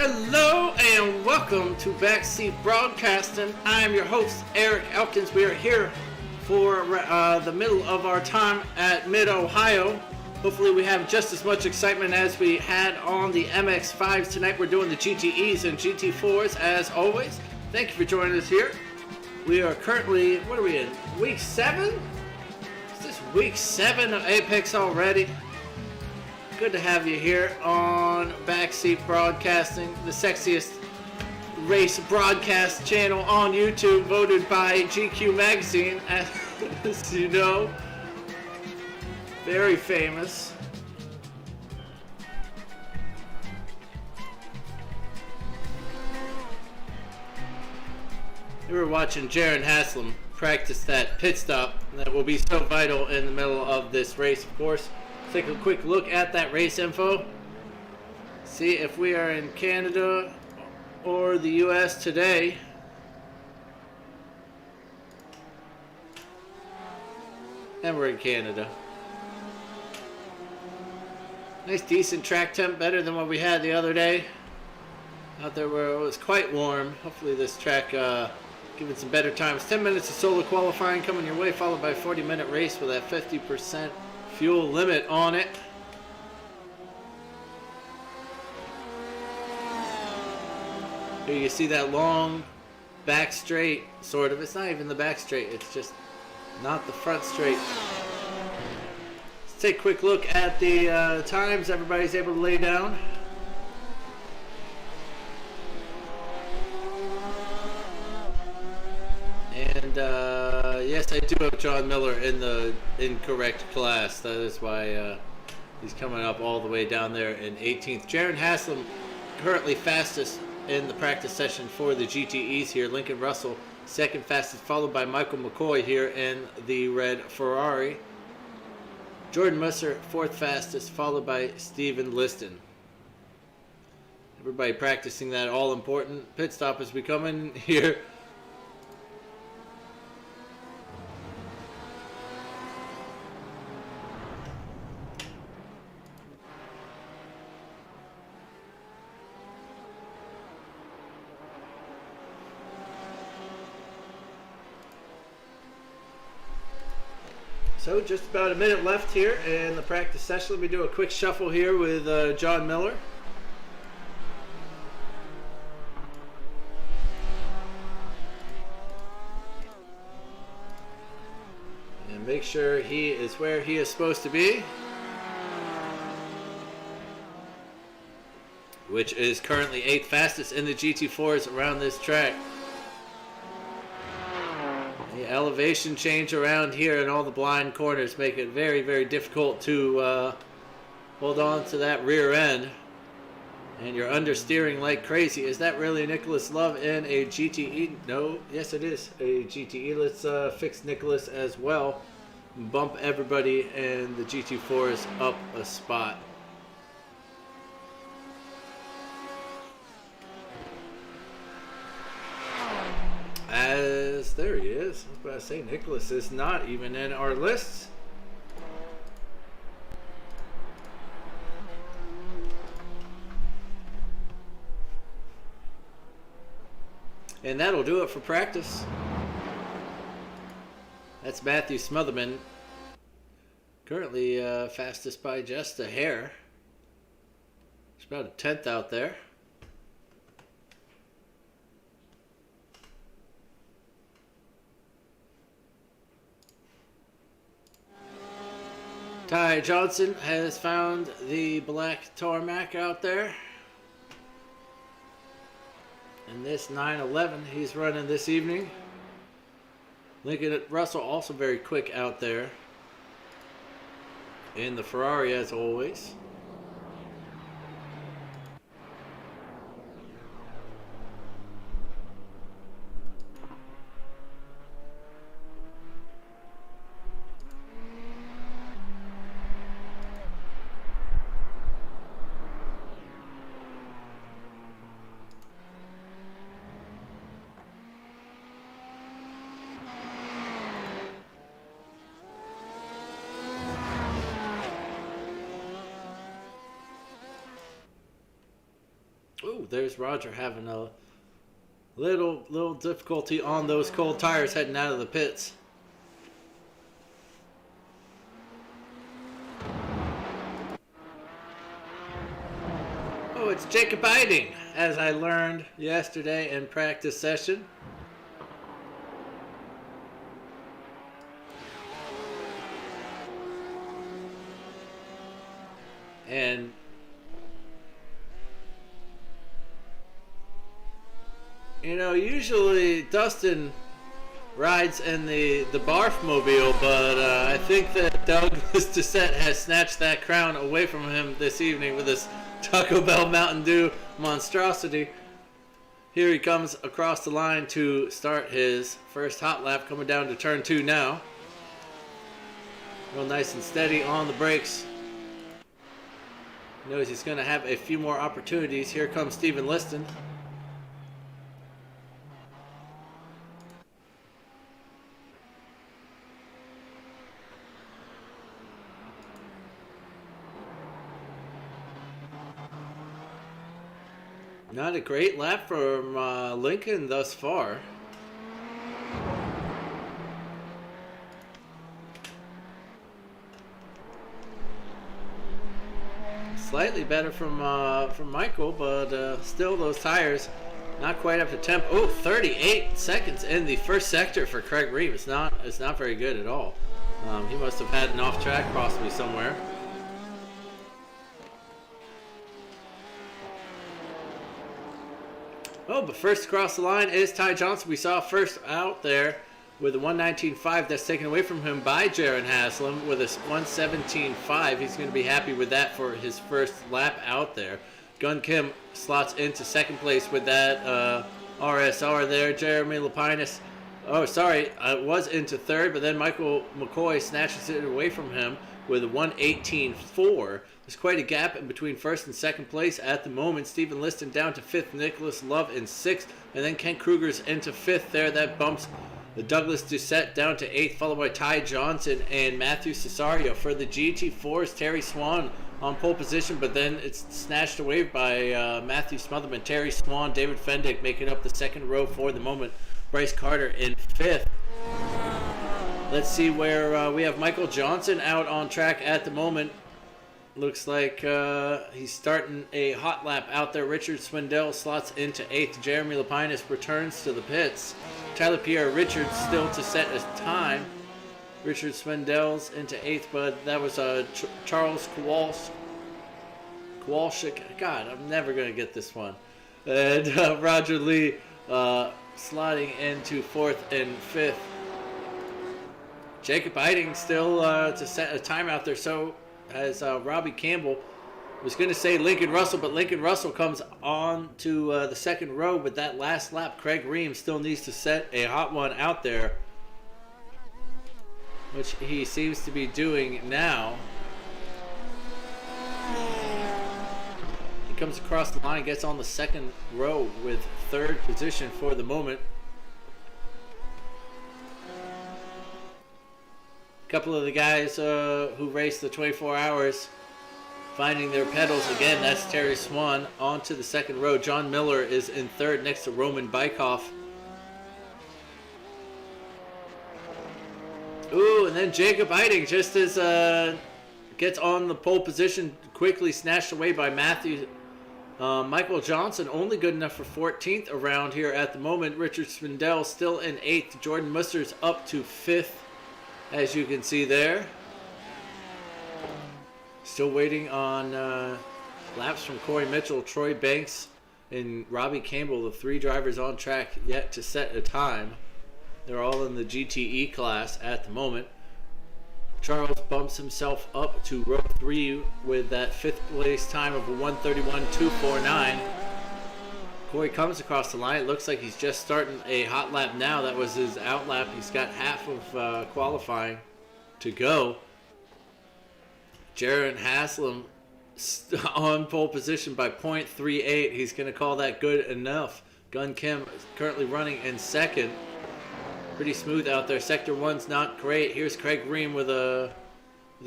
Hello and welcome to Backseat Broadcasting. I am your host, Eric Elkins. We are here for the middle of our time at Mid-Ohio. Hopefully we have just as much excitement as we had on the MX-5s. Tonight we're doing the GTEs and GT4s as always. Thank you for joining us here. We are currently, what are we in, week 7? Is this week 7 of Apex already? Good to have you here on Backseat Broadcasting, the sexiest race broadcast channel on YouTube, voted by GQ Magazine, as you know. Very famous. We were watching Jaron Haslam practice that pit stop that will be so vital in the middle of this race, of course. Take a quick look at that race info. See if we are in Canada or the US today. And we're in Canada. Nice decent track temp, better than what we had the other day. Out there where it was quite warm. Hopefully this track giving some better times. 10 minutes of solo qualifying coming your way, followed by a 40-minute race with that 50% fuel limit on it. Here you see that long back straight, sort of. It's not even the back straight, it's just not the front straight. Let's take a quick look at the times everybody's able to lay down. And yes, I do have John Miller in the incorrect class. That is why he's coming up all the way down there in 18th. Jaron Haslam currently fastest in the practice session for the GTEs here. Lincoln Russell second fastest, followed by Michael McCoy here in the red Ferrari. Jordan Musser fourth fastest, followed by Steven Liston. Everybody practicing that all important pit stop as we come in here. So just about a minute left here in the practice session. Let me do a quick shuffle here with John Miller. And make sure he is where he is supposed to be, which is currently 8th fastest in the GT4s around this track. The elevation change around here and all the blind corners make it very, very difficult to hold on to that rear end. And you're understeering like crazy. Is that really Nicholas Love in a GTE? No. Yes, it is a GTE. Let's fix Nicholas as well. Bump everybody in the GT4s up a spot. As there he is. I was about to say Nicholas is not even in our lists. And that'll do it for practice. That's Matthew Smotherman. Currently fastest by just a hair. It's about a 10th out there. Ty Johnson has found the black tarmac out there. And this 911 he's running this evening. Lincoln Russell also very quick out there. In the Ferrari as always. there's Roger having a little difficulty on those cold tires heading out of the pits. Oh, it's Jacob Eiding, as I learned yesterday in practice session. And you know, usually Dustin rides in the Barf-mobile, but I think that Douglas Doucette has snatched that crown away from him this evening with this Taco Bell Mountain Dew monstrosity. Here he comes across the line to start his first hot lap, coming down to turn 2 now. Real nice and steady on the brakes. Knows he's going to have a few more opportunities. Here comes Steven Liston. Not a great lap from Lincoln thus far. Slightly better from Michael, but still those tires not quite up to temp. Oh, 38 seconds in the first sector for Craig Reeve. It's not very good at all. He must have had an off track possibly somewhere. Oh, but first across the line is Ty Johnson. We saw first out there with a 119.5 that's taken away from him by Jaron Haslam with a 117.5. He's going to be happy with that for his first lap out there. Gun Kim slots into second place with that RSR there. Jeremy Lapinus, was into third, but then Michael McCoy snatches it away from him with a 118.4. There's quite a gap in between first and second place at the moment. Steven Liston down to fifth, Nicholas Love in sixth, and then Kent Kruger's into fifth there. That bumps the Douglas Doucette down to eighth, followed by Ty Johnson and Matthew Cesario. For the GT4's Terry Swan on pole position, but then it's snatched away by Matthew Smotherman. Terry Swan, David Fendick making up the second row for the moment. Bryce Carter in fifth. Let's see where we have Michael Johnson out on track at the moment. Looks like he's starting a hot lap out there. Richard Swindell slots into eighth. Jeremy Lapinus returns to the pits. Tyler Pierre Richards still to set a time. Richard Swindell's into eighth, but that was Charles Kowalczyk. God, I'm never going to get this one. And Roger Lee slotting into fourth and fifth. Jacob Eiding still to set a time out there. So as Robbie Campbell was going to say Lincoln Russell, but Lincoln Russell comes on to the second row with that last lap. Craig Ream still needs to set a hot one out there, which he seems to be doing now. He comes across the line, gets on the second row with third position for the moment. Couple of the guys who raced the 24 hours finding their pedals again. That's Terry Swan onto the second row. John Miller is in third next to Roman Bykoff. Ooh, and then Jacob Eiding just as gets on the pole position, quickly snatched away by Matthew. Michael Johnson only good enough for 14th around here at the moment. Richard Swindell still in 8th. Jordan Muster's up to 5th. As you can see there. Still waiting on laps from Corey Mitchell, Troy Banks, and Robbie Campbell, the three drivers on track yet to set a time. They're all in the GTE class at the moment. Charles bumps himself up to row 3 with that 5th place time of a 1:31.249. Corey comes across the line. It looks like he's just starting a hot lap now. That was his out lap. He's got half of qualifying to go. Jaron Haslam on pole position by 0.38. He's going to call that good enough. Gun Kim is currently running in second. Pretty smooth out there. Sector 1's not great. Here's Craig Ream with a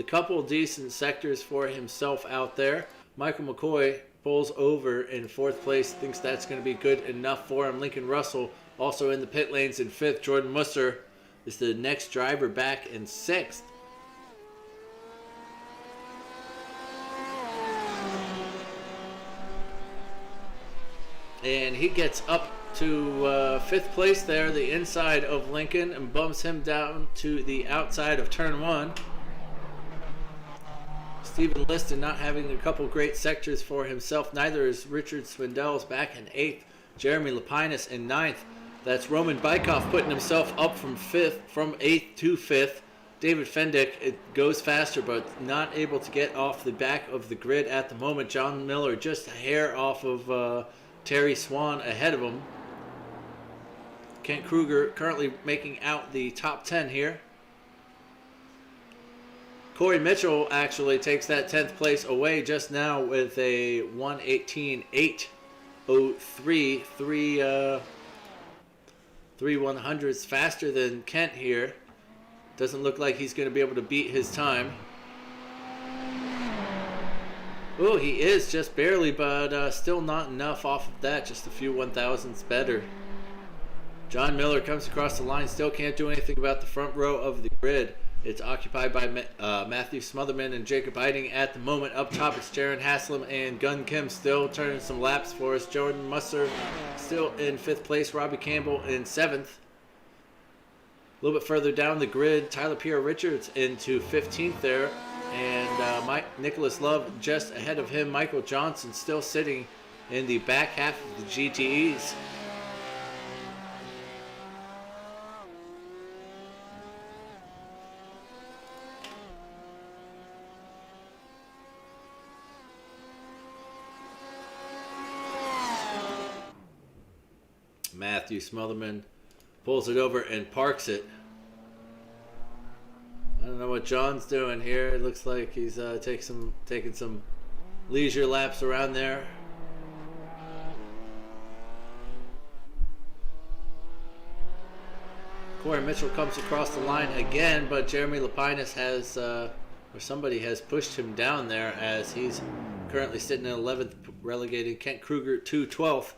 couple decent sectors for himself out there. Michael McCoy pulls over in 4th place, thinks that's going to be good enough for him. Lincoln Russell also in the pit lanes in 5th. Jordan Musser is the next driver back in 6th. And he gets up to 5th place there, the inside of Lincoln, and bumps him down to the outside of turn 1. Stephen Liston not having a couple great sectors for himself. Neither is Richard Swindell's back in 8th. Jeremy Lapinus in 9th. That's Roman Bykov putting himself up from 8th to 5th. David Fendick, it goes faster, but not able to get off the back of the grid at the moment. John Miller just a hair off of Terry Swan ahead of him. Kent Kruger currently making out the top 10 here. Corey Mitchell actually takes that 10th place away just now with a 1:18.803. 3/100ths faster than Kent here. Doesn't look like he's going to be able to beat his time. Oh, he is just barely, but still not enough off of that. Just a few 1,000ths better. John Miller comes across the line. Still can't do anything about the front row of the grid. It's occupied by Matthew Smotherman and Jacob Eiding at the moment. Up top, it's Jaron Haslam and Gun Kim still turning some laps for us. Jordan Musser still in 5th place. Robbie Campbell in 7th. A little bit further down the grid, Tyler Pierre Richards into 15th there. And Nicholas Love just ahead of him. Michael Johnson still sitting in the back half of the GTEs. Matthew Smotherman pulls it over and parks it. I don't know what John's doing here. It looks like he's taking some leisure laps around there. Corey Mitchell comes across the line again, but Jeremy Lapinus has, or somebody has pushed him down there as he's currently sitting in 11th, relegated Kent Kruger to 12th.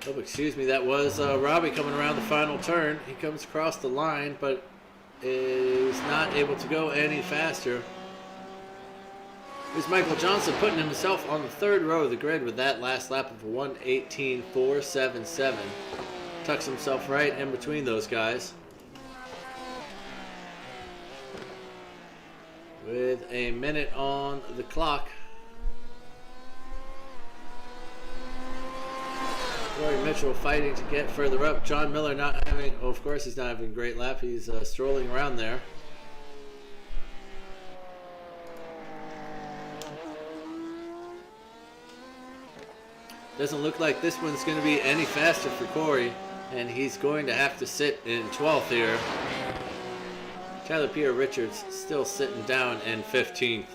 Oh, excuse me, that was Robbie coming around the final turn. He comes across the line, but is not able to go any faster. Here's Michael Johnson putting himself on the 3rd row of the grid with that last lap of 1:18.477. Tucks himself right in between those guys. With a minute on the clock. Corey Mitchell fighting to get further up. John Miller not having, oh, of course he's not having a great lap. He's strolling around there. Doesn't look like this one's going to be any faster for Corey, and he's going to have to sit in 12th here. Tyler Pierre Richards still sitting down in 15th.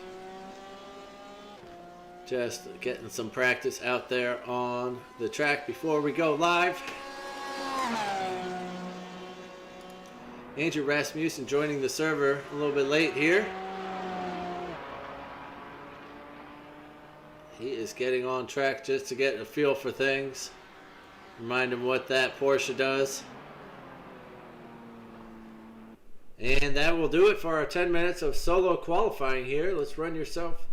Just getting some practice out there on the track before we go live. Andrew Rasmussen joining the server a little bit late here. He is getting on track just to get a feel for things. Remind him what that Porsche does. And that will do it for our 10 minutes of solo qualifying here. Let's run yourself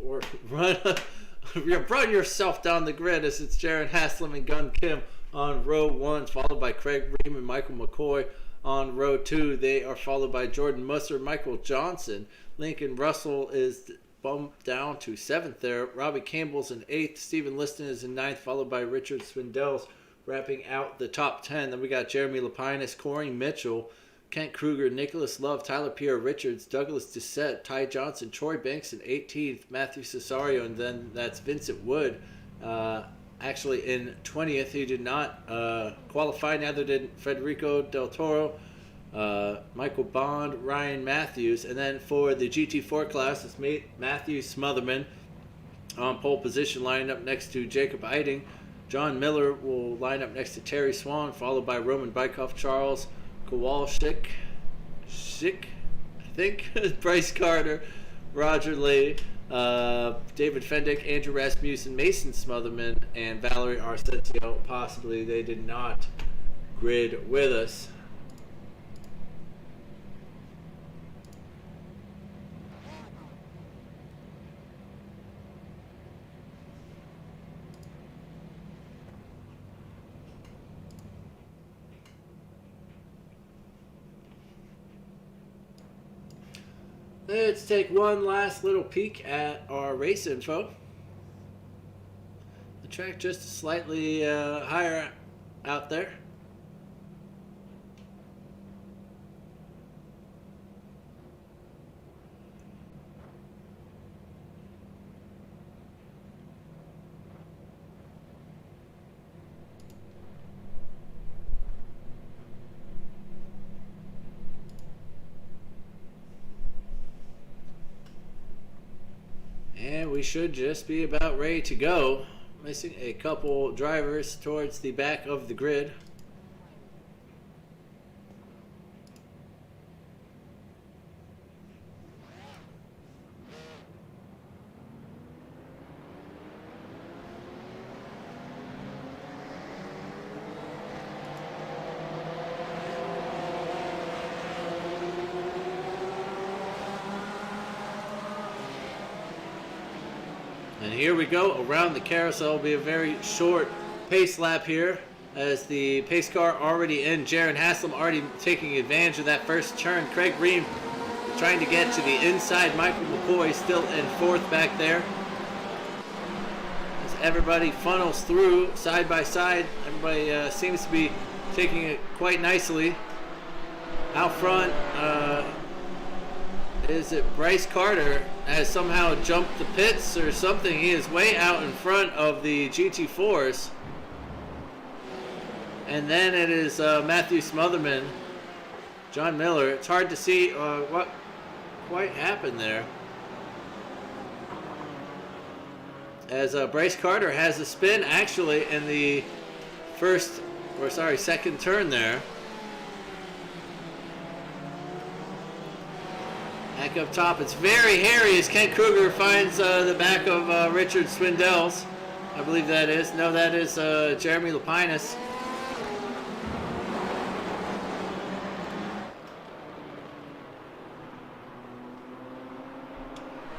down the grid as it's Jaron Haslam and Gun Kim on row 1, followed by Craig Ream and Michael McCoy on row 2. They are followed by Jordan Musser, Michael Johnson. Lincoln Russell is bumped down to 7th there. Robbie Campbell's in 8th. Stephen Liston is in 9th, followed by Richard Swindell's wrapping out the top 10. Then we got Jeremy Lapinus, Corey Mitchell, Kent Kruger, Nicholas Love, Tyler Pierre Richards, Douglas Doucette, Ty Johnson, Troy Banks in 18th, Matthew Cesario, and then that's Vincent Wood. Actually in 20th, he did not qualify, neither did Federico Del Toro, Michael Bond, Ryan Matthews. And then for the GT4 class, it's Matthew Smotherman on pole position, lining up next to Jacob Eiding. John Miller will line up next to Terry Swan, followed by Roman Bykov, Charles Kowalczyk, I think, Bryce Carter, Roger Lee, David Fendick, Andrew Rasmussen, Mason Smotherman, and Valerie Arcetio. Possibly they did not grid with us. Let's take one last little peek at our race info. The track just slightly higher out there. And we should just be about ready to go. Missing a couple drivers towards the back of the grid. And here we go around the carousel. Will be a very short pace lap here as the pace car already in. Jaron Haslam already taking advantage of that first turn. Craig Ream trying to get to the inside. Michael McCoy still in fourth back there. As everybody funnels through side by side, everybody seems to be taking it quite nicely. Out front, is it Bryce Carter has somehow jumped the pits or something. He is way out in front of the GT4s. And then it is Matthew Smotherman, John Miller. It's hard to see what quite happened there. As Bryce Carter has a spin actually in the second turn there. Back up top, it's very hairy as Kent Kruger finds the back of Richard Swindell's. I believe that is. No, that is Jeremy Lapinus.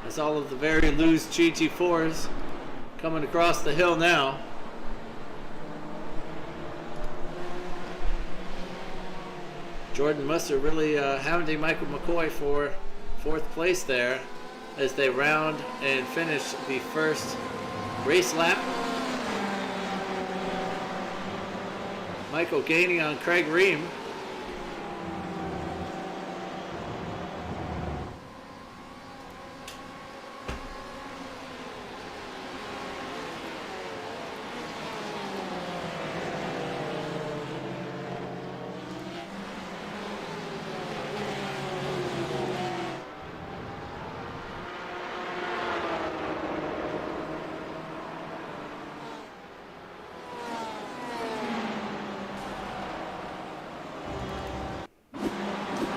As all of the very loose GT4s coming across the hill now. Jordan Musser really hounding Michael McCoy for fourth place there as they round and finish the first race lap. Michael gaining on Craig Ream.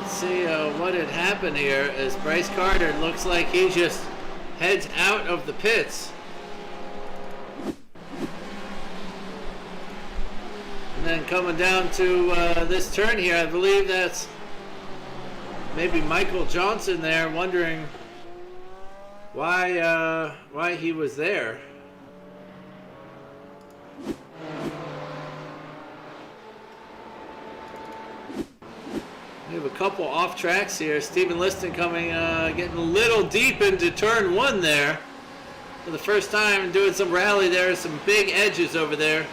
See what had happened here as Bryce Carter looks like he just heads out of the pits. And then coming down to this turn here, I believe that's maybe Michael Johnson there wondering why he was there. We have a couple off tracks here. Stephen Liston coming, getting a little deep into turn one there. For the first time doing some rally there, some big edges over there.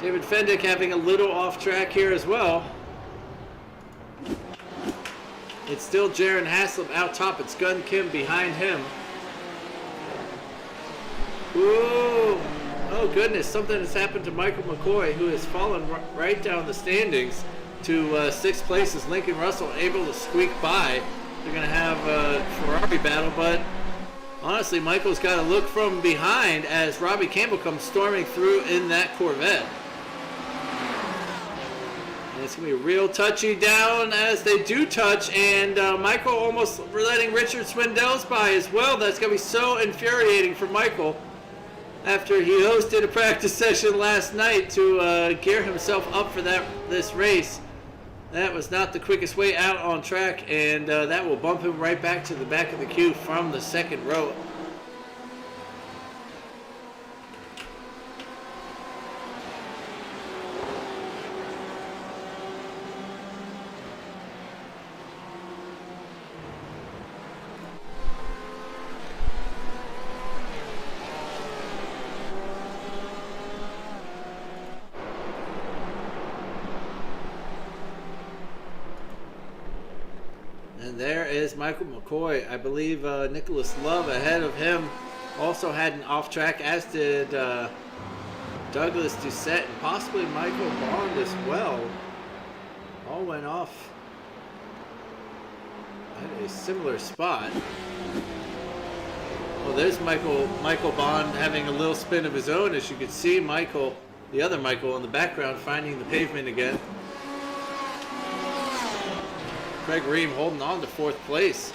David Fendick having a little off track here as well. It's still Jaron Haslam out top. It's Gun Kim behind him. Ooh, oh goodness, something has happened to Michael McCoy, who has fallen right down the standings to sixth place as Lincoln Russell able to squeak by. they're going to have a Ferrari battle, but honestly, Michael's got to look from behind as Robbie Campbell comes storming through in that Corvette. And it's going to be real touchy down as they do touch, and Michael almost letting Richard Swindells by as well. That's going to be so infuriating for Michael after he hosted a practice session last night to gear himself up for this race. That was not the quickest way out on track, and that will bump him right back to the back of the queue from the second row. And there is Michael McCoy. I believe Nicholas Love ahead of him also had an off track, as did Douglas Doucette and possibly Michael Bond as well. All went off at a similar spot. Well, there's Michael Bond having a little spin of his own, as you can see Michael, the other Michael in the background, finding the pavement again. Craig Ream holding on to fourth place.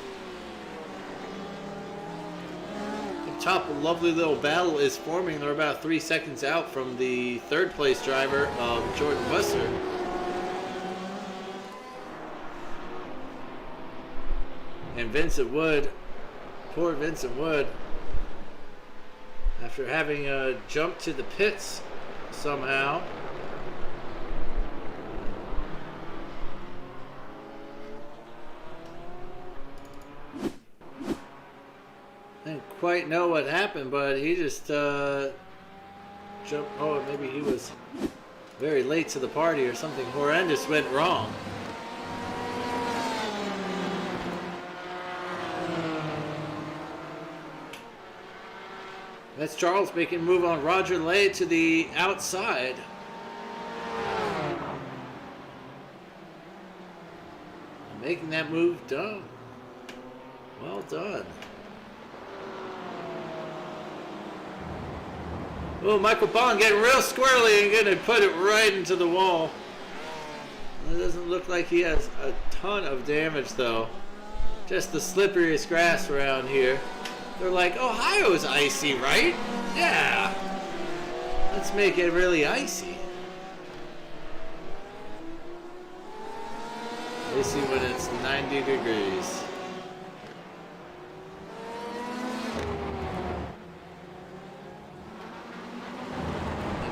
Up top, a lovely little battle is forming. They're about 3 seconds out from the third place driver of Jordan Wesser. And Vincent Wood, poor Vincent Wood, after having jumped to the pits somehow. Didn't quite know what happened, but he just jumped. Oh, maybe he was very late to the party or something horrendous went wrong. That's Charles making a move on Roger Lay to the outside. Making that move done. Well done. Oh, Michael Bond getting real squirrely and going to put it right into the wall. It doesn't look like he has a ton of damage, though. Just the slipperiest grass around here. They're like, Ohio's icy, right? Yeah. Let's make it really icy. Icy when it's 90 degrees.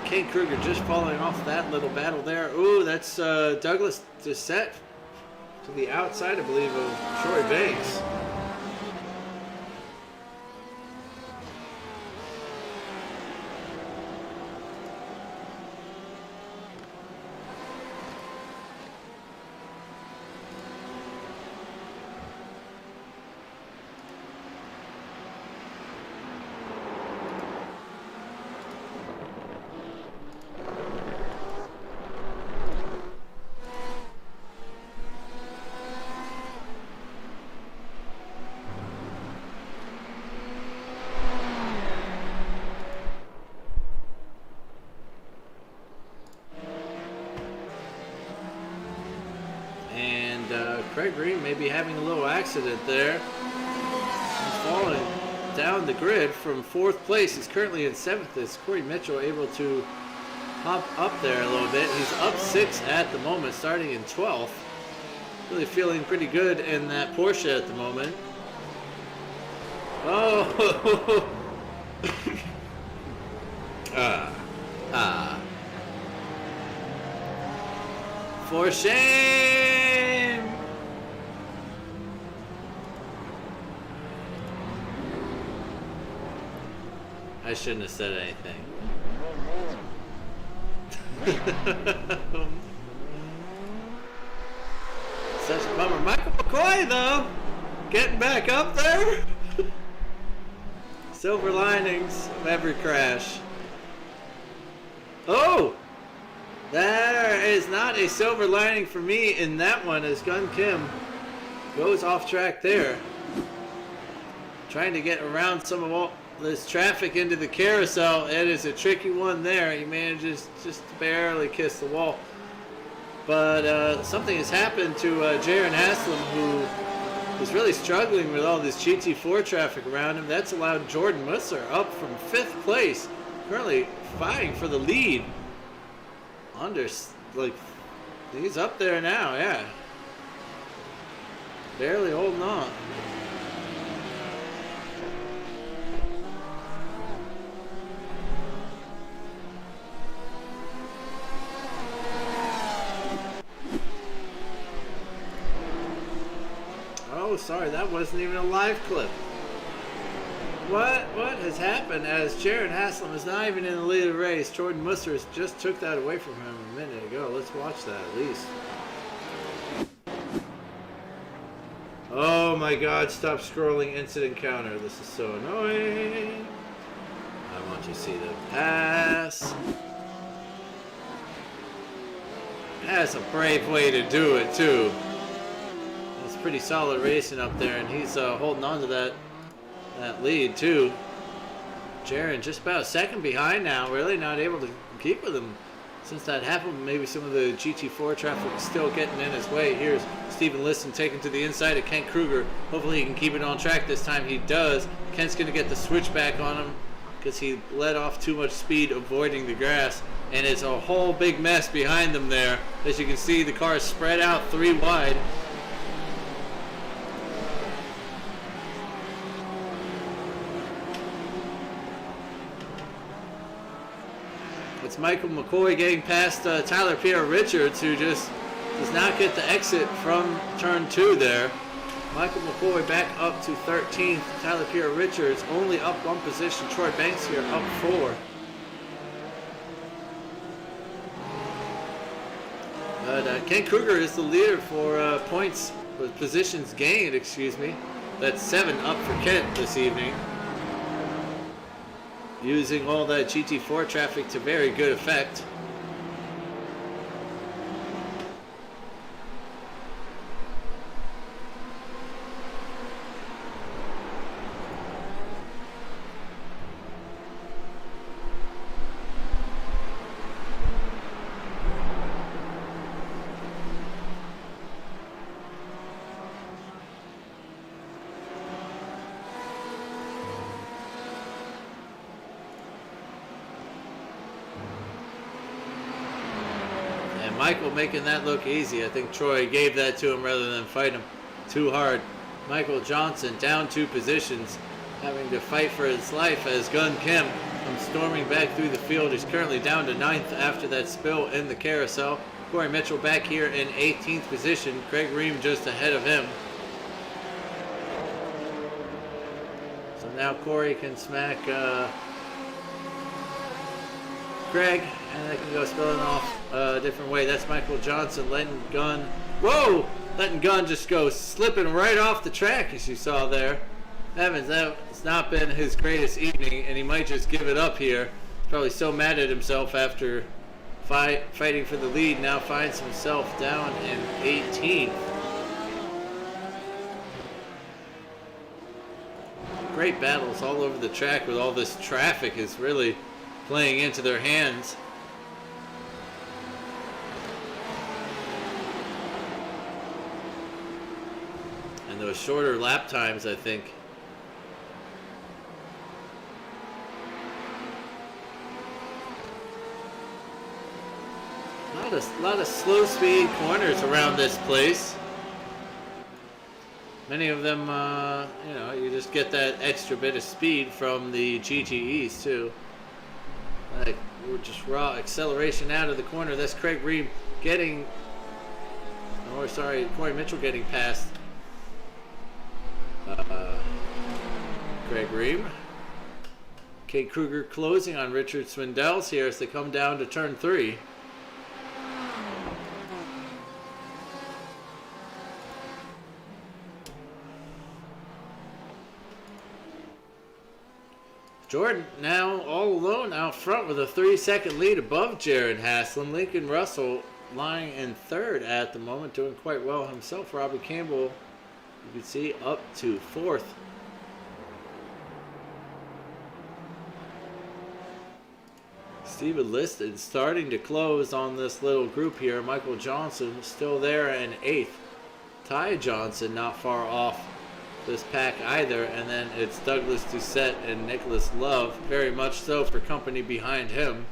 Kate Kruger just following off that little battle there. Ooh, that's Douglas Doucette to the outside, I believe, of Troy Banks. Craig Green may be having a little accident there. He's falling down the grid from fourth place. He's currently in seventh. Is Corey Mitchell able to hop up there a little bit? He's up 6 at the moment, starting in 12th. Really feeling pretty good in that Porsche at the moment. Oh! For shame! I shouldn't have said anything. Such a bummer. Michael McCoy, though, getting back up there. Silver linings of every crash. Oh! There is not a silver lining for me in that one, as Gun Kim goes off track there. Trying to get around some of all this traffic into the carousel. It is a tricky one there. He manages just to barely kiss the wall. But something has happened to Jaron Haslam, who is really struggling with all this GT4 traffic around him. That's allowed Jordan Musser up from 5th place, currently fighting for the lead. He's up there now, yeah. Barely holding on. Oh, sorry, that wasn't even a live clip. What has happened as Jaron Haslam is not even in the lead of the race? Jordan Musser just took that away from him a minute ago. Let's watch that at least. Oh my God, stop scrolling incident counter. This is so annoying. I want you to see the pass. That's a brave way to do it too. It's pretty solid racing up there, and he's holding on to that lead too. Jaron just about a second behind now, really not able to keep with him since that happened. Maybe some of the GT4 traffic is still getting in his way. Here's Steven Liston taken to the inside of Kent Kruger. Hopefully he can keep it on track this time. He does. Kent's going to get the switchback on him because he let off too much speed avoiding the grass, and it's a whole big mess behind them there. As you can see, the car is spread out 3 wide. It's Michael McCoy getting past Tyler Pierre Richards, who just does not get the exit from turn 2 there. Michael McCoy back up to 13th. Tyler Pierre Richards only up 1 position. Troy Banks here up 4. But Ken Kruger is the leader for points, with positions gained, excuse me. That's 7 up for Kent this evening. Using all that GT4 traffic to very good effect. Michael making that look easy. I think Troy gave that to him rather than fight him too hard. Michael Johnson down 2 positions, having to fight for his life as Gun Kim comes storming back through the field. He's currently down to 9th after that spill in the carousel. Corey Mitchell back here in 18th position. Craig Ream just ahead of him. So now Corey can smack Craig, and they can go spilling off a different way. That's Michael Johnson letting Gunn, whoa, letting Gunn just go slipping right off the track, as you saw there. Evans, that's not been his greatest evening, and he might just give it up here. He's probably so mad at himself after fighting for the lead. Now finds himself down in 18th. Great battles all over the track with all this traffic is really playing into their hands. And those shorter lap times, I think. A lot of slow speed corners around this place. Many of them, you know, you just get that extra bit of speed from the GTEs too. Like, we're just raw acceleration out of the corner. That's Craig Ream getting, or sorry, Corey Mitchell getting past Craig Ream. Kate Kruger closing on Richard Swindells here as they come down to turn 3. Jordan now all alone out front with a 3-second lead above Jaron Haslam. Lincoln Russell lying in 3rd at the moment, doing quite well himself. Robbie Campbell You can see up to 4th. Steven Liston starting to close on this little group here. Michael Johnson still there in 8th. Ty Johnson not far off this pack either. And then it's Douglas Doucette and Nicholas Love, very much so for company behind him.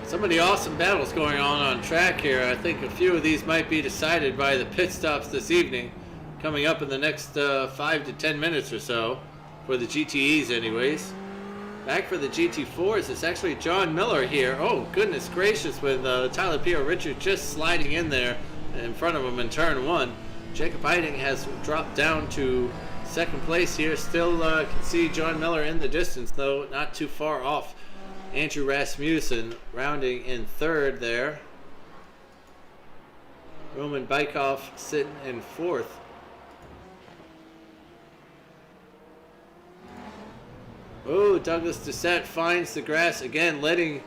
So many awesome battles going on track here. I think a few of these might be decided by the pit stops this evening, coming up in the next 5 to 10 minutes or so, for the GTEs anyways. Back for the GT4s, it's actually John Miller here. Oh, goodness gracious, with Tyler Pierre Richard just sliding in there in front of him in turn 1. Jacob Eiding has dropped down to 2nd place here. Still can see John Miller in the distance, though not too far off. Andrew Rasmussen rounding in 3rd there. Roman Bykov sitting in 4th. Oh, Douglas Doucette finds the grass again, letting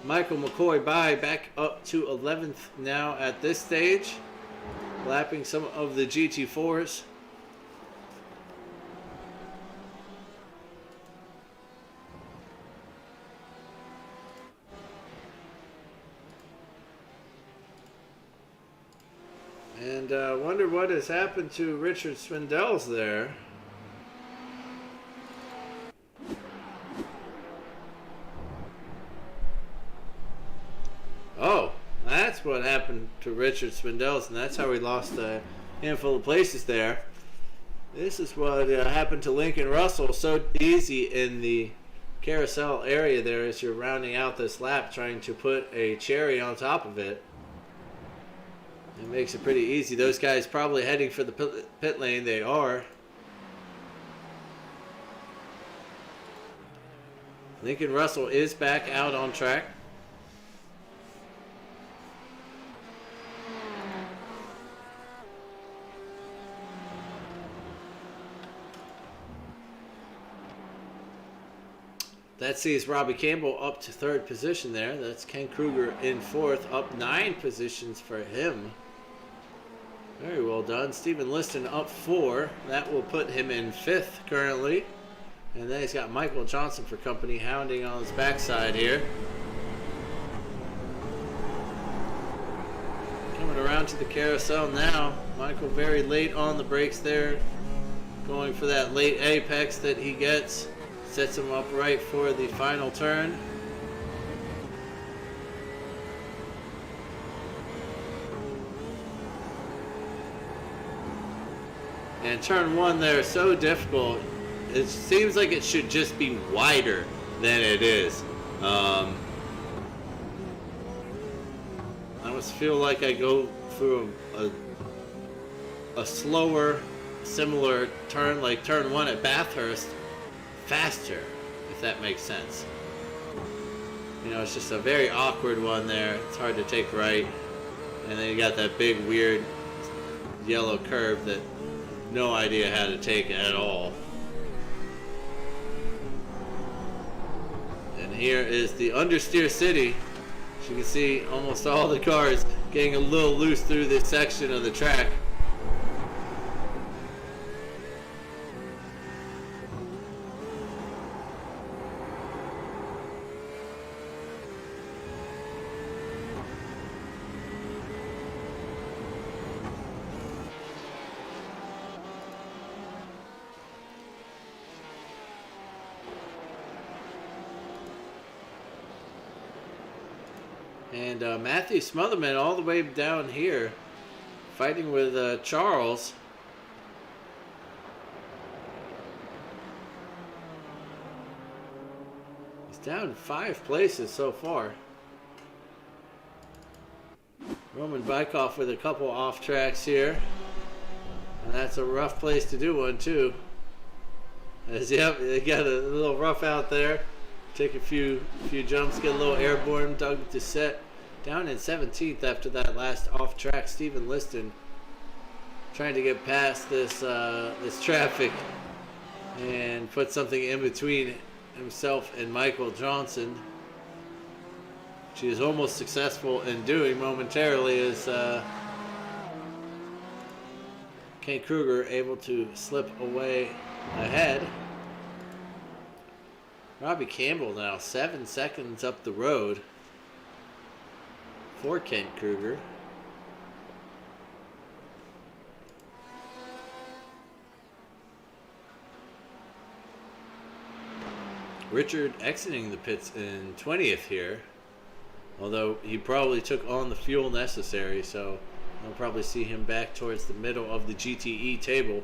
Michael McCoy by, back up to 11th now at this stage, lapping some of the GT4s. And wonder what has happened to Richard Swindells there. Oh, that's what happened to Richard Swindells, and that's how he lost a handful of places there. This is what happened to Lincoln Russell. So easy in the carousel area there as you're rounding out this lap, trying to put a cherry on top of it. It makes it pretty easy. Those guys probably heading for the pit lane. They are. Lincoln Russell is back out on track. That sees Robbie Campbell up to 3rd position there. That's Ken Kruger in 4th, up 9 positions for him. Very well done. Steven Liston up 4. That will put him in 5th currently. And then he's got Michael Johnson for company, hounding on his backside here. Coming around to the carousel now. Michael very late on the brakes there, going for that late apex that he gets. Sets him up right for the final turn. And turn 1 there, so difficult. It seems like it should just be wider than it is. I almost feel like I go through a slower, similar turn, like turn 1 at Bathurst, faster, if that makes sense. You know, it's just a very awkward one there. It's hard to take right. And then you got that big weird yellow curve that no idea how to take at all. And here is the understeer city. As you can see, almost all the cars getting a little loose through this section of the track. And Matthew Smotherman all the way down here, fighting with Charles. He's down 5 places so far. Roman Bykov with a couple off tracks here. And that's a rough place to do one too. As yep, they got a little rough out there. Take a few jumps, get a little airborne. Doug Doucette down in 17th after that last off track. Stephen Liston trying to get past this this traffic and put something in between himself and Michael Johnson. She is almost successful in doing momentarily as Kent Kruger able to slip away ahead. Robbie Campbell now 7 seconds up the road for Kent Kruger. Richard exiting the pits in 20th here, although he probably took on the fuel necessary, so I'll probably see him back towards the middle of the GTE table.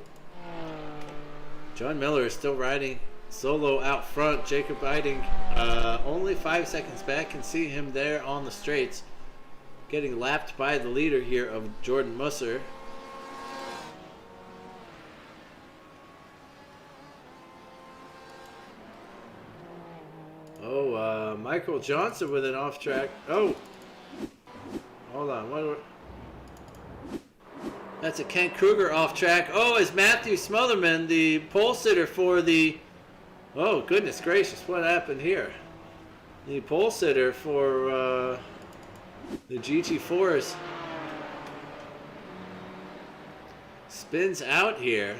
John Miller is still riding solo out front. Jacob Eiding only 5 seconds back. Can see him there on the straights, getting lapped by the leader here of Jordan Musser. Oh, Michael Johnson with an off track. Oh, hold on. That's a Kent Kruger off track. Oh, is Matthew Smotherman, the pole sitter for the... Oh, goodness gracious, what happened here? The pole sitter for the GT4s spins out here.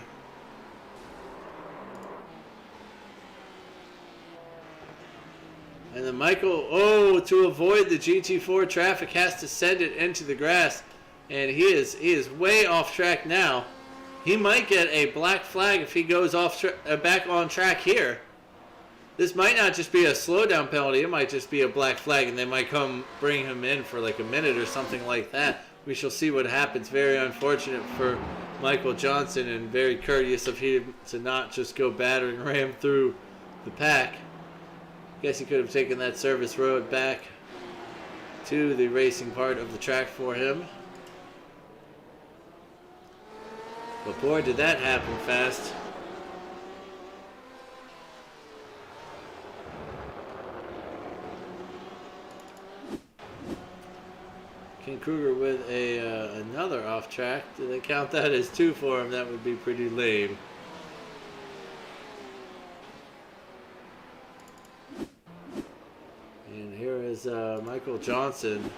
And then Michael, to avoid the GT4 traffic, has to send it into the grass. And he is way off track now. He might get a black flag if he goes off back on track here. This might not just be a slowdown penalty. It might just be a black flag, and they might come bring him in for like a minute or something like that. We shall see what happens. Very unfortunate for Michael Johnson, and very courteous of him to not just go battering ram through the pack. Guess he could have taken that service road back to the racing part of the track for him. But boy, did that happen fast. Ken Kruger with another off track. Do they count that as 2 for him? That would be pretty lame. And here is Michael Johnson.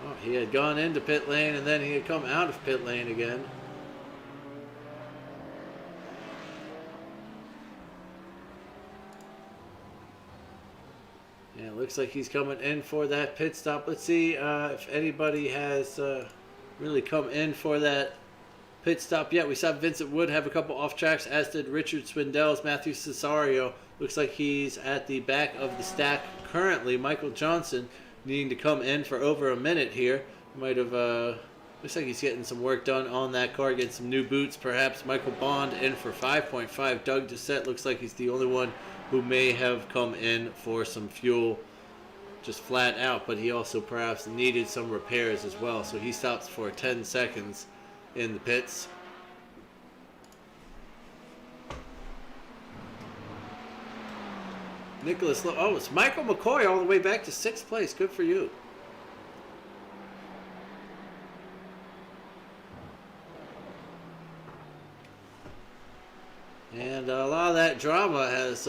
Oh, he had gone into pit lane and then he had come out of pit lane again. And it looks like he's coming in for that pit stop. Let's see if anybody has really come in for that pit stop yet. We saw Vincent Wood have a couple off tracks, as did Richard Swindells. Matthew Cesario looks like he's at the back of the stack currently. Michael Johnson needing to come in for over a minute here. Might have, looks like he's getting some work done on that car, getting some new boots perhaps. Michael Bond in for 5.5. Doug Doucette looks like he's the only one who may have come in for some fuel just flat out, but he also perhaps needed some repairs as well. So he stops for 10 seconds in the pits. Nicholas, oh, it's Michael McCoy all the way back to 6th place. Good for you. that drama has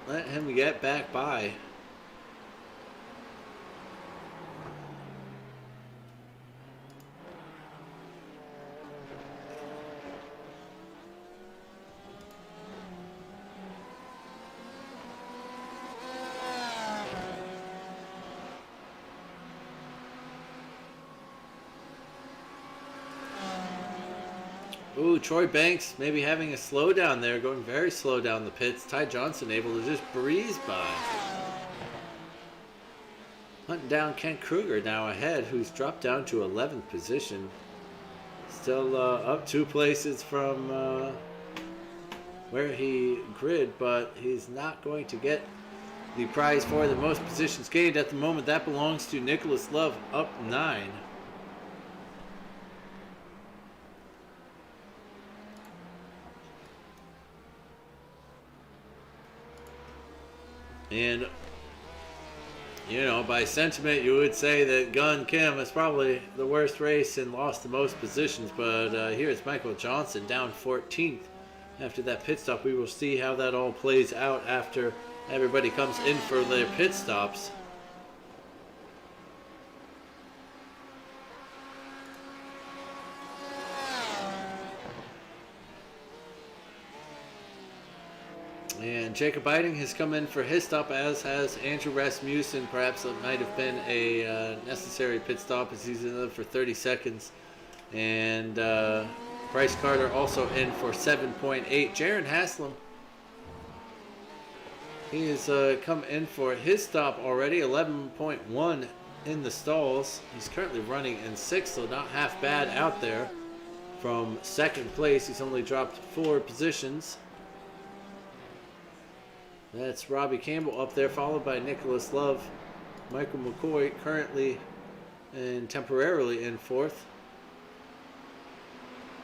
let him get back by. Ooh, Troy Banks maybe having a slowdown there, going very slow down the pits. Ty Johnson able to just breeze by. Hunting down Kent Kruger now ahead, who's dropped down to 11th position. Still up 2 places from where he grid, but he's not going to get the prize for the most positions gained at the moment. That belongs to Nicholas Love, up 9. And, you know, by sentiment, you would say that Gun Kim is probably the worst race and lost the most positions. But here's Michael Johnson down 14th after that pit stop. We will see how that all plays out after everybody comes in for their pit stops. And Jacob Biding has come in for his stop, as has Andrew Rasmussen. Perhaps it might have been a necessary pit stop, as he's in for 30 seconds. And Bryce Carter also in for 7.8. Jaron Haslam, he has come in for his stop already, 11.1 in the stalls. He's currently running in 6th, so not half bad out there from 2nd place. He's only dropped 4 positions. That's Robbie Campbell up there, followed by Nicholas Love. Michael McCoy currently and temporarily in 4th.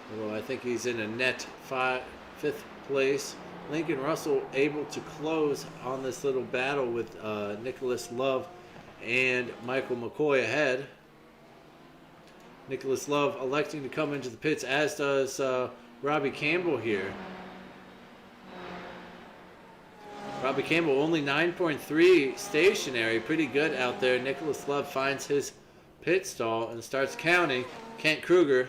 Although I think he's in a net 5th place. Lincoln Russell able to close on this little battle with Nicholas Love and Michael McCoy ahead. Nicholas Love electing to come into the pits, as does Robbie Campbell here. Robbie Campbell only 9.3 stationary, pretty good out there. Nicholas Love finds his pit stall and starts counting. Kent Kruger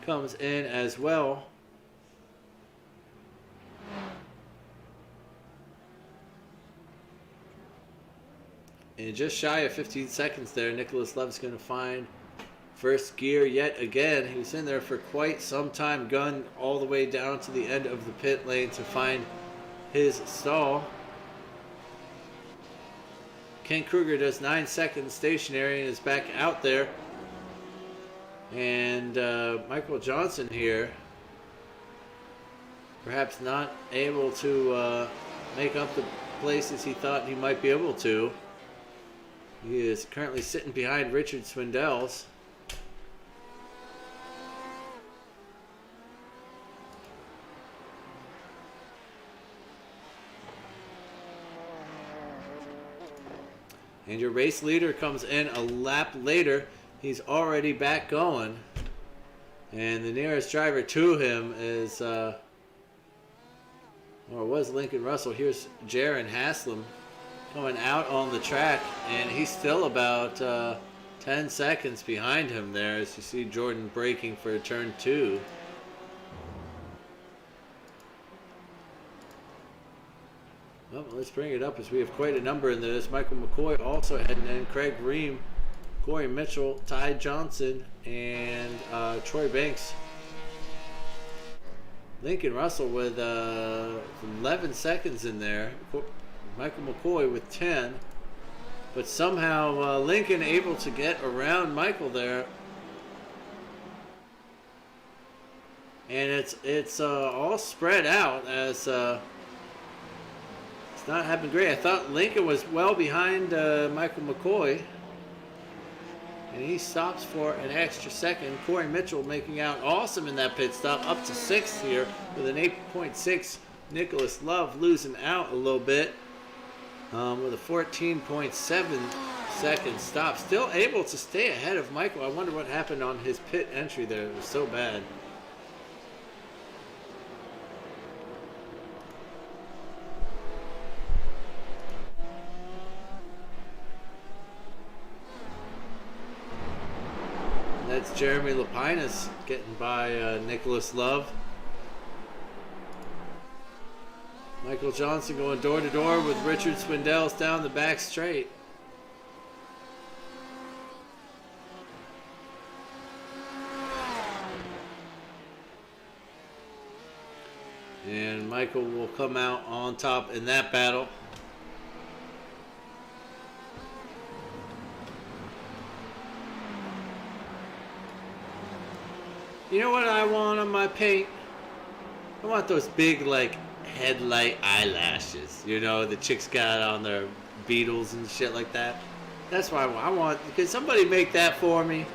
comes in as well. And just shy of 15 seconds there, Nicholas Love's going to find first gear yet again. He was in there for quite some time, gunned all the way down to the end of the pit lane to find his stall. Kent Kruger does 9 seconds stationary and is back out there. And Michael Johnson here, perhaps not able to make up the places he thought he might be able to. He is currently sitting behind Richard Swindells. And your race leader comes in a lap later. He's already back going. And the nearest driver to him is, or was Lincoln Russell. Here's Jaron Haslam coming out on the track. And he's still about 10 seconds behind him there, as you see Jordan braking for turn 2. Well, let's bring it up as we have quite a number in this. Michael McCoy also heading in. Craig Ream, Corey Mitchell, Ty Johnson, and Troy Banks. Lincoln Russell with 11 seconds in there. Michael McCoy with 10. But somehow Lincoln able to get around Michael there. And it's all spread out as... not happened great. I thought Lincoln was well behind Michael McCoy. And he stops for an extra second. Corey Mitchell making out awesome in that pit stop. Up to 6th here with an 8.6. Nicholas Love losing out a little bit with a 14.7 second stop. Still able to stay ahead of Michael. I wonder what happened on his pit entry there. It was so bad. That's Jeremy Lapinus getting by Nicholas Love. Michael Johnson going door to door with Richard Swindells down the back straight. And Michael will come out on top in that battle. You know what I want on my paint? I want those big, like, headlight eyelashes. You know, the chicks got on their Beatles and shit like that. That's why I want. Can somebody make that for me?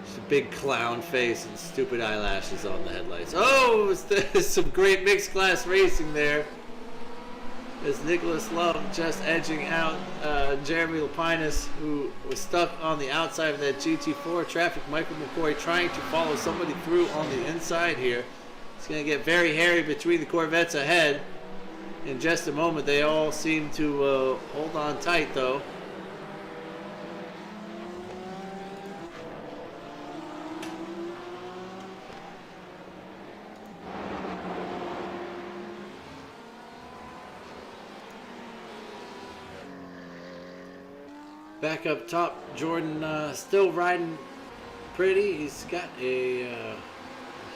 Just a big clown face and stupid eyelashes on the headlights. Oh, there's some great mixed class racing there. As Nicholas Love just edging out Jeremy Lapinus, who was stuck on the outside of that GT4 traffic. Michael McCoy trying to follow somebody through on the inside here. It's going to get very hairy between the Corvettes ahead. In just a moment, they all seem to hold on tight, though. Back up top, Jordan still riding pretty. He's got a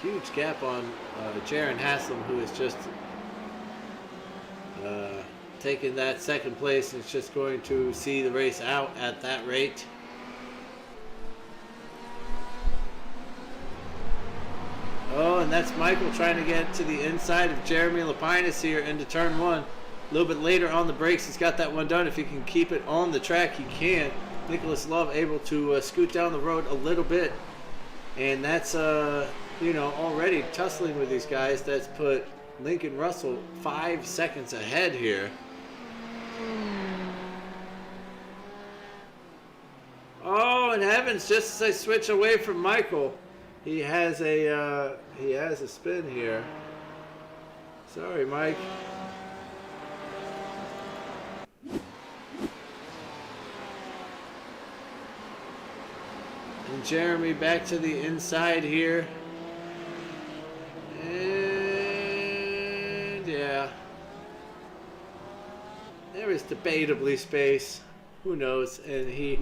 huge gap on Jaron Haslam, who is just taking that second place and is just going to see the race out at that rate. Oh, and that's Michael trying to get to the inside of Jeremy Lapinus here into turn one. A little bit later on the brakes, he's got that one done. If he can keep it on the track, he can. Nicholas Love able to scoot down the road a little bit. And that's, you know, already tussling with these guys. That's put Lincoln Russell 5 seconds ahead here. Oh, and heavens, just as I switch away from Michael, he has a spin here. Sorry, Mike. And Jeremy back to the inside here. And yeah. There is debatably space. Who knows? And he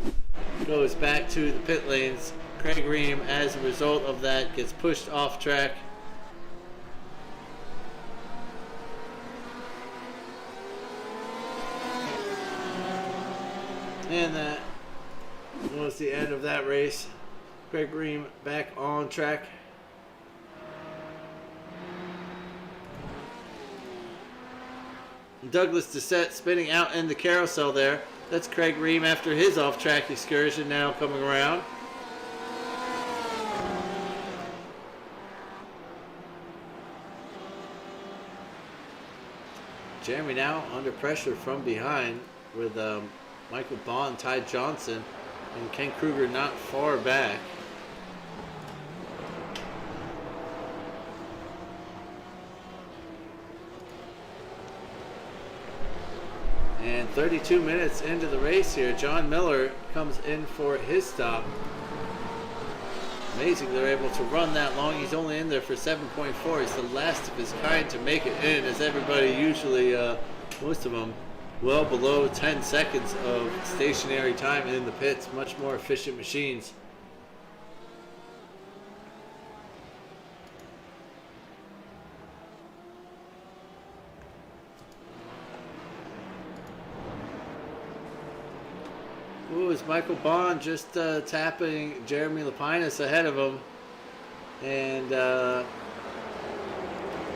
goes back to the pit lanes. Craig Ream, as a result of that, gets pushed off track. And that was the end of that race. Craig Ream back on track. Douglas Doucette spinning out in the carousel there. That's Craig Ream after his off-track excursion now coming around. Jeremy now under pressure from behind with Michael Bond, Ty Johnson, and Ken Kruger not far back. And 32 minutes into the race here, John Miller comes in for his stop. Amazing they're able to run that long. He's only in there for 7.4. He's the last of his kind to make it in, as everybody usually, most of them, well below 10 seconds of stationary time in the pits. Much more efficient machines. Ooh, is Michael Bond just tapping Jeremy Lapinus ahead of him. And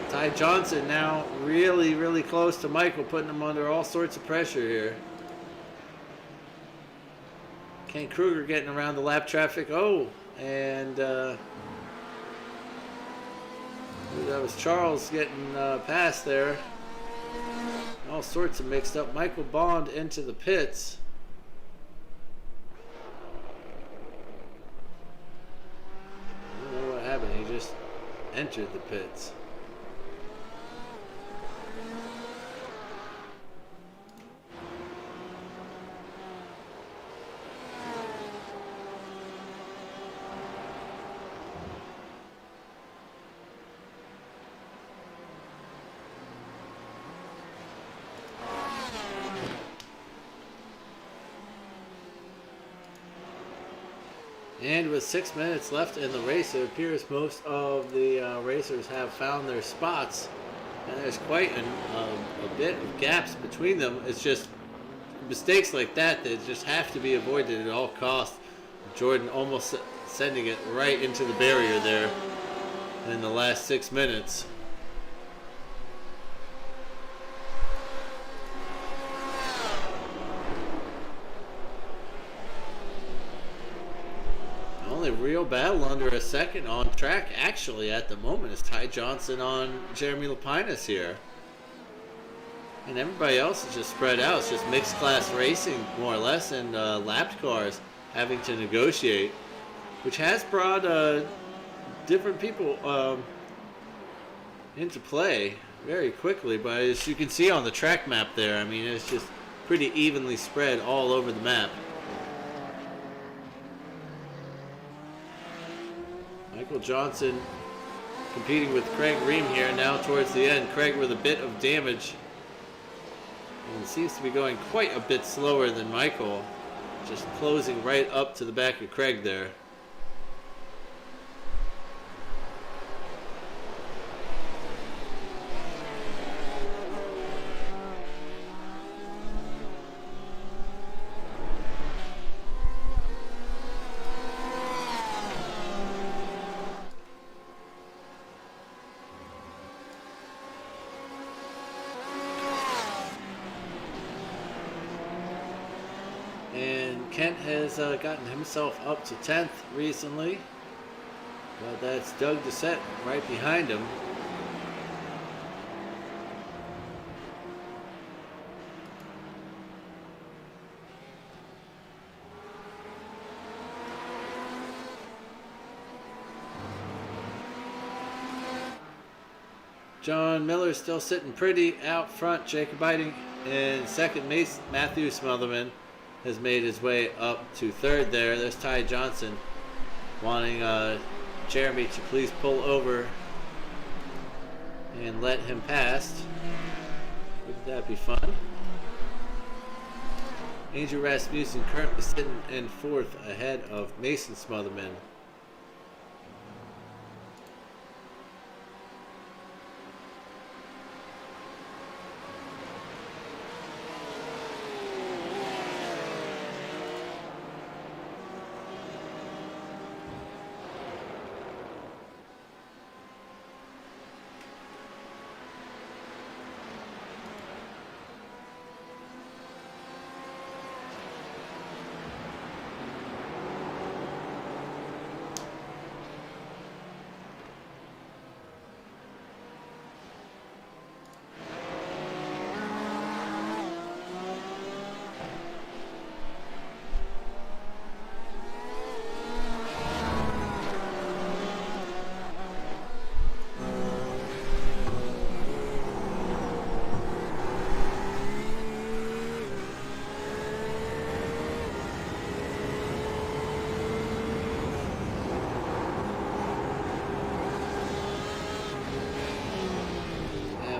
Ty Johnson now really, really close to Michael, putting him under all sorts of pressure here. Ken Kruger getting around the lap traffic. Oh, and that was Charles getting past there. All sorts of mixed up. Michael Bond into the pits. I don't know what happened. He just entered the pits. And with 6 minutes left in the race, it appears most of the racers have found their spots. And there's quite a bit of gaps between them. It's just mistakes like that just have to be avoided at all costs. Jordan almost sending it right into the barrier there in the last 6 minutes. Only real battle under a second on track actually at the moment is Ty Johnson on Jeremy Lapinus here. And everybody else is just spread out. It's just mixed class racing more or less, and lapped cars having to negotiate, which has brought different people into play very quickly. But as you can see on the track map there, I mean, it's just pretty evenly spread all over the map. Michael Johnson competing with Craig Ream here now towards the end. Craig with a bit of damage, and seems to be going quite a bit slower than Michael, just closing right up to the back of Craig there. And Kent has gotten himself up to 10th recently, but that's Doug Doucette right behind him. John Miller still sitting pretty out front. Jacob Biding in second. Matthew Smotherman has made his way up to third there. There's Ty Johnson wanting Jeremy to please pull over and let him pass. Wouldn't that be fun? Andrew Rasmussen currently sitting in fourth ahead of Mason Smotherman.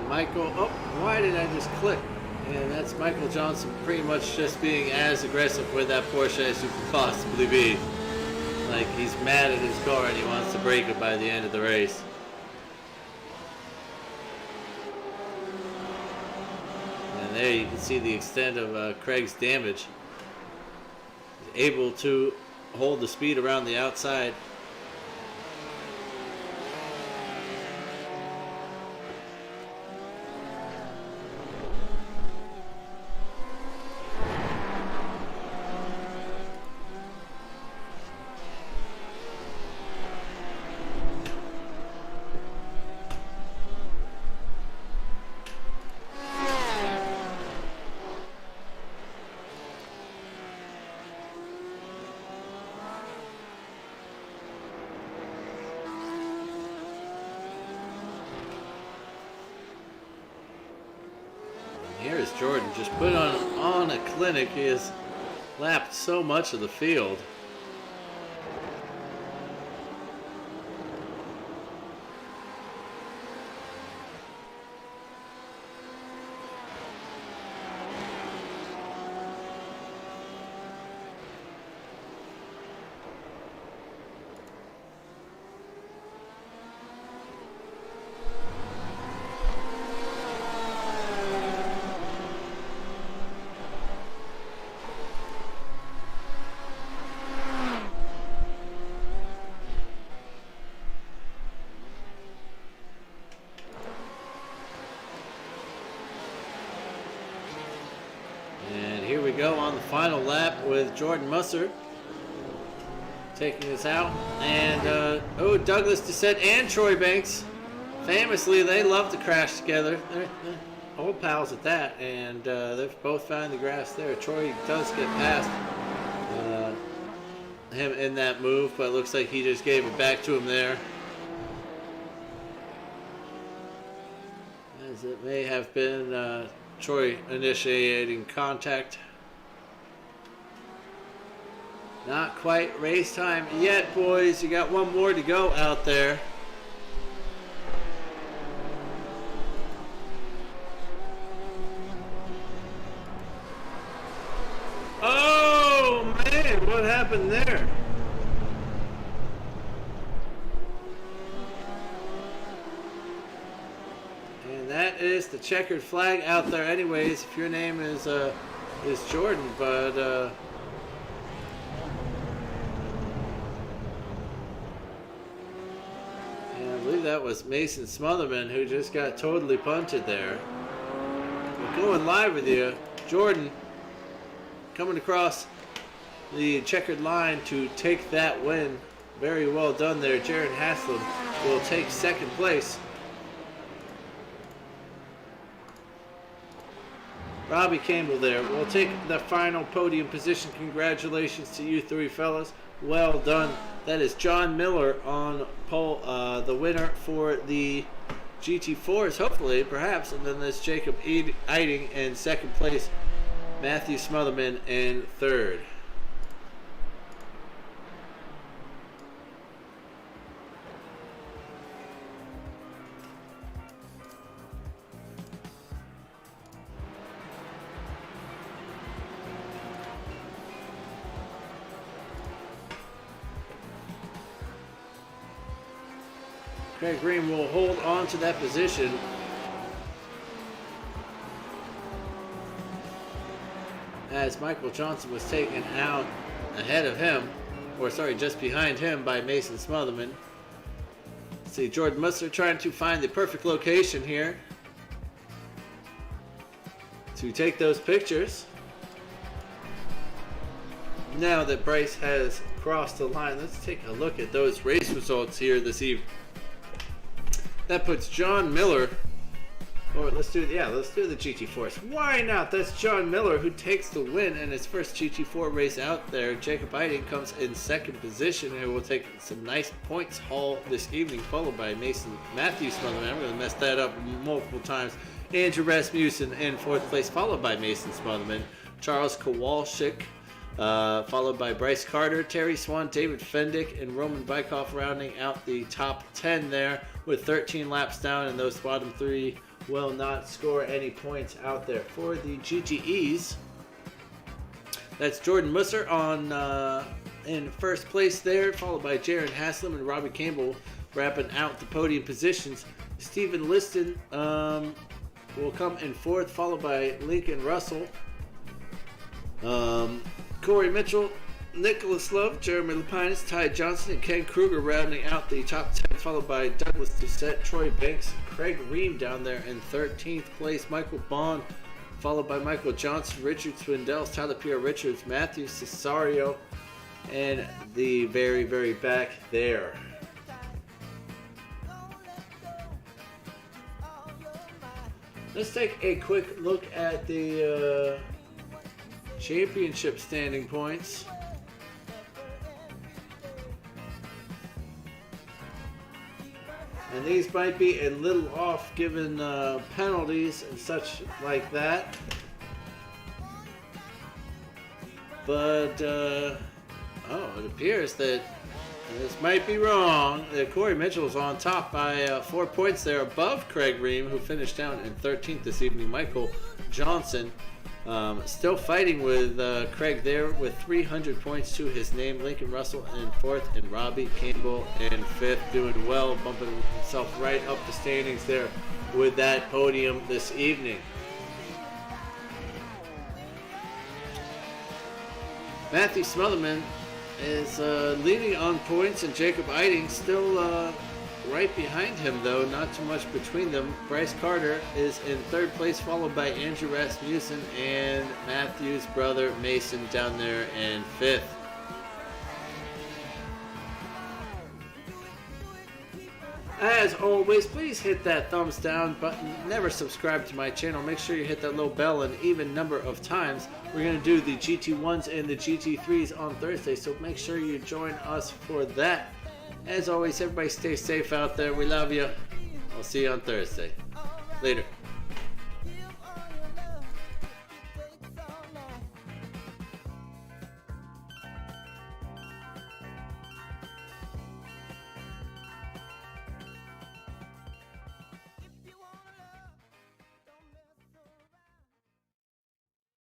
Michael, oh, why did I just click? And that's Michael Johnson pretty much just being as aggressive with that Porsche as you could possibly be. Like, he's mad at his car and he wants to break it by the end of the race. And there you can see the extent of Craig's damage. He's able to hold the speed around the outside. Here is Jordan, just put on a clinic. He has lapped so much of the field. here we go on the final lap with Jordan Musser taking us out. And, Douglas Doucette and Troy Banks, famously, they love to crash together. They're old pals at that, and they've both found the grass there. Troy does get past him in that move, but it looks like he just gave it back to him there. As it may have been Troy initiating contact. Not quite race time yet, boys. You got one more to go out there. Oh, man, what happened there? And that is the checkered flag out there anyways, if your name is Jordan, but and I believe that was Mason Smotherman who just got totally punted there. We're going live with you, Jordan, coming across the checkered line to take that win. Very well done there. Jaron Haslam will take second place. Robbie Campbell there will take the final podium position. Congratulations to you three fellas. Well done. That is John Miller on pole, the winner for the GT4s, hopefully, perhaps. And then there's Jacob Eiting in second place. Matthew Smotherman in third. Craig Green will hold on to that position. As Michael Johnson was taken out ahead of him, or sorry, just behind him by Mason Smotherman. See Jordan Musser trying to find the perfect location here to take those pictures. Now that Bryce has crossed the line, let's take a look at those race results here this evening. That puts John Miller, or let's do the GT4s. Why not? That's John Miller who takes the win in his first GT4 race out there. Jacob Eiting comes in second position and will take some nice points haul this evening, followed by Matthew Smotherman. I'm going to mess that up multiple times. Andrew Rasmussen in fourth place, followed by Mason Smotherman. Charles Kowalczyk, followed by Bryce Carter, Terry Swan, David Fendick, and Roman Bykov rounding out the top 10 there with 13 laps down, and those bottom three will not score any points out there. For the GTEs, that's Jordan Musser on in first place there, followed by Jaron Haslam and Robbie Campbell wrapping out the podium positions. Stephen Liston will come in fourth, followed by Lincoln Russell. Corey Mitchell, Nicholas Love, Jeremy Lapinus, Ty Johnson, and Ken Kruger rounding out the top 10, followed by Douglas Doucette, Troy Banks, Craig Ream down there in 13th place, Michael Bond, followed by Michael Johnson, Richard Swindell, Tyler Pierre Richards, Matthew Cesario, and the very, very back there. Let's take a quick look at the championship standing points. And these might be a little off given penalties and such like that. But, it appears that this might be wrong. Corey Mitchell is on top by 4 points there above Craig Ream, who finished down in 13th this evening. Michael Johnson still fighting with Craig there with 300 points to his name. Lincoln Russell in fourth and Robbie Campbell in fifth, doing well, bumping himself right up the standings there with that podium this evening. Matthew Smotherman is leading on points, and Jacob Eiting still Right behind him, though, not too much between them, Bryce Carter is in third place, followed by Andrew Rasmussen and Matthew's brother Mason down there in fifth. As always, please hit that thumbs down button. Never subscribe to my channel. Make sure you hit that little bell an even number of times. We're going to do the GT1s and the GT3s on Thursday, so make sure you join us for that. As always, everybody stay safe out there. We love you. I'll see you on Thursday. Later.